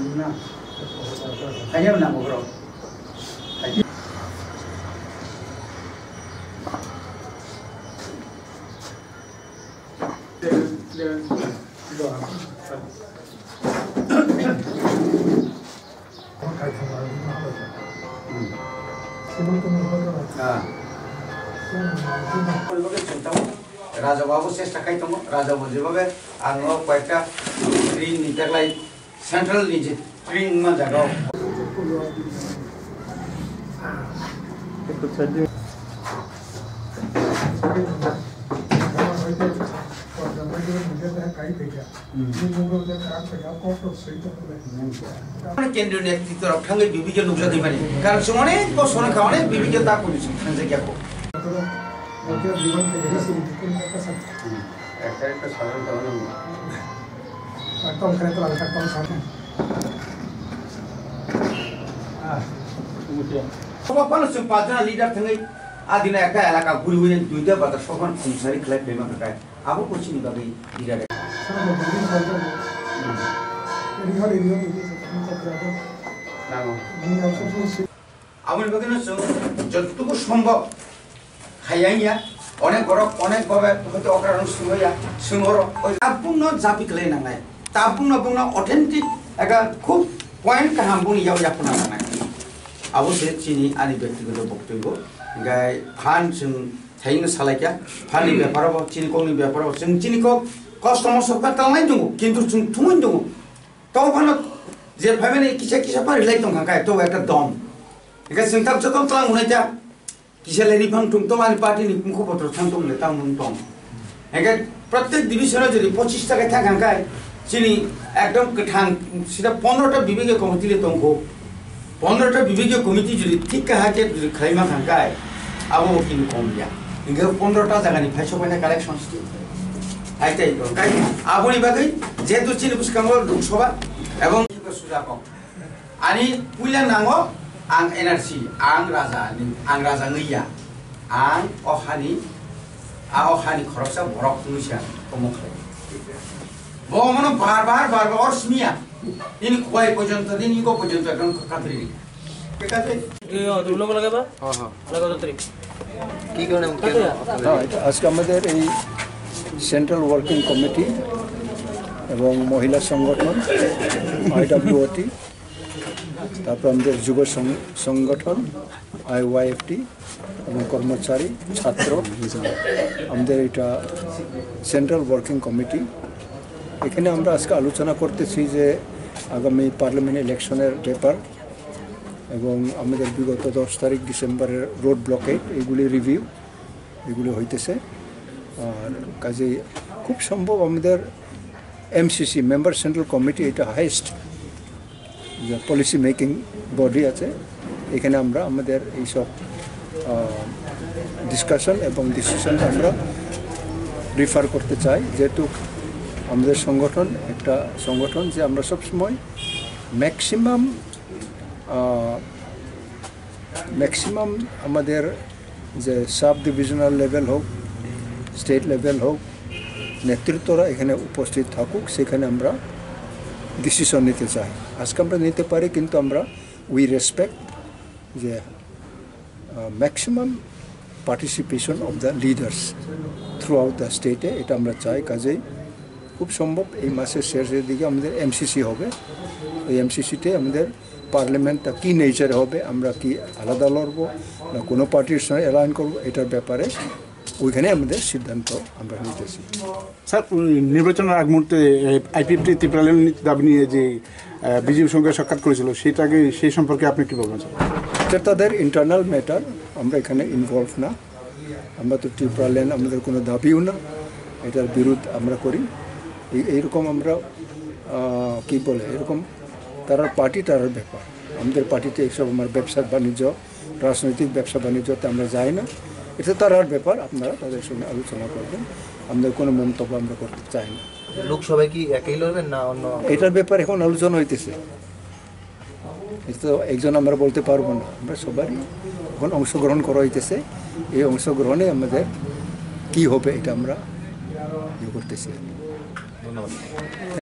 Kayaknya menang bro. Raja Babu চেষ্টা খাই দङ Raja Babu যেভাবে आङो কয়েকটা ট্রেন নিতেলাই সেন্ট্রাল নিচে ট্রেন मा জায়গা কেন্দ্রীয় নেতৃত্ব রক্ষাঙ্গে বিবিকে নুকসা দিবানি কারণ সমনে বসনে খাওয়ানে বিবিকে তা করেছে খানজে কি আপো একটা সাধারণ কারণে একদম খানে তো লাগা একদম সামনে সব মানুষ পাঁচজন লিডার থাকে আদিনা একটা এলাকা ঘুরি ঘুরি দুইটা বাতা সমান সংসারী খেলায় প্রেমা কাকায় আবু কোচিং বাকি লিডার আমার বাকি যতটুকু সম্ভব খাইয়া অনেক গরম অনেক ভাবে হয়তো অকারণ শুনয়া শুনর তাপূর্ণ জাপি খেলাই নাঙাই তাপূর্ণ পূর্ণ অথেন্টিক একটা খুব পয়েন্ট কাহাম বুনি ইয়াও ইয়াপুনা নাঙাই আবু সে চিনি আনি ব্যক্তিগত বক্তব্য গাই ফান जों थाइनो सालायया फाननि बेफाराव चिनि कौनि बेफाराव जों चिनिखौ कस्टमार सबका तालनाय दङ किन्तु जों थुमोन दङ तो फानो जे फाइमेन किसा किसा फारिलाय दं खाय तो একটা दम एका जों थाब जतन तालां हुनायता किसालेनि फां तुम तो आनि पार्टीनि मुखो पत्र थां दंले ता मुन दं एका प्रत्येक डिभिजनाव যদি 25 টাকা থাকাं खाय चिनि एकदम गोथां सिदा 15টা বিভাগীয় কমিটিলে दंखौ 15টা বিভাগীয় কমিটি যদি ঠিক কাহাকে যদি খাইমা খায় আবু কিন্তু কম দিয়া ইংগে 15টা জায়গানি ফাইসো বাইনা কালেকশন আইতাই তো কাই আবুনি বাগৈ যেহেতু চিনি বুসকাঙ্গ লোকসভা এবং সুজা কম আনি পুইলা নাঙ্গো आं एनआरसी आं राजा ngैया आं अहानि खरकसा बरक नुसिया कमखले बमनो बार बार অসমিয়া ইনি কয় পর্যন্ত দিন ইগো পর্যন্ত একদম কাতরি কাছে এই দুলম লাগাবা হ্যাঁ লাগাও তরি কি কারণে এটা আজকে আমাদের এই সেন্ট্রাল ওয়ার্কিং কমিটি এবং মহিলা সংগঠন আইডব্লিউটি তারপর আমাদের যুব সংগঠন আইওয়াইএফটি এবং কর্মচারী ছাত্র আমাদের এটা সেন্ট্রাল ওয়ার্কিং কমিটি এখানে আমরা আজকে আলোচনা করতেছি যে আগামী পার্লামেন্ট ইলেকশনের ব্যাপার এবং আমাদের বিগত 10 তারিখ ডিসেম্বরের রোড ব্লকেট এগুলি রিভিউ এগুলি হইতেছে আর কাজে খুব সম্ভব আমাদের এমসিসি মেম্বার সেন্ট্রাল কমিটি এটা হাইয়েস্ট যে পলিসি মেকিং বডি আছে এখানে আমরা আমাদের এই সব ডিসকাশন এবং ডিসিশন আমরা রিফার করতে চাই যেহেতু আমাদের সংগঠন একটা সংগঠন যে আমরা সব সময় ম্যাক্সিমাম আমাদের যে সাব ডিভিশনাল লেভেল হোক স্টেট লেভেল হোক নেতৃত্বরা এখানে উপস্থিত থাকুক সেখানে আমরা ডিসিশন নিতে চাই আজকে আমরা নিতে পারি কিন্তু আমরা উই রেসপেক্ট যে maximum participation of the leaders through out the স্টেটে এটা আমরা চাই কাজেই খুব সম্ভব এই মাসের শেষের দিকে আমাদের এমসিসি হবে এই এমসিসিতে আমাদের পার্লামেন্টটা কী নেচারে হবে আমরা কি আলাদা লড়বো না কোনো পার্টির সঙ্গে অ্যালাইন করবো এটার ব্যাপারে ওইখানে আমাদের সিদ্ধান্ত আমরা নিতেছি স্যার নির্বাচনের আগ মুহূর্তে আইপিএফটি ত্রিপুরালেন দাবি নিয়ে যে বিজেপির সঙ্গে সাক্ষাৎ করেছিল সেটাকে সেই সম্পর্কে আপনি কী বলবেন স্যার এটা তাদের ইন্টারনাল ম্যাটার আমরা এখানে ইনভলভ না আমরা তো ত্রিপুরালেন আমাদের কোনো দাবিও না এটার বিরোধ আমরা করি এইরকম আমরা কি বলে এরকম তার পার্টি তার ব্যাপার আমাদের পার্টিতে এইসব আমার ব্যবসা বাণিজ্য রাজনৈতিক ব্যবসা বাণিজ্যতে আমরা যাই না এটা তার ব্যাপার আপনারা তাদের সঙ্গে আলোচনা করবেন আমাদের কোনো মন্তব্য আমরা করতে চাই না লোকসভায় কি একই লড়বেন না অন্য এটার ব্যাপার এখন আলোচনা হইতেছে এটা তো একজন আমরা বলতে পারবো না আমরা সবারই এখন অংশগ্রহণ করা হইতেছে এই অংশগ্রহণে আমাদের কি হবে এটা আমরা ইয়ে করতেছি ধন্যবাদ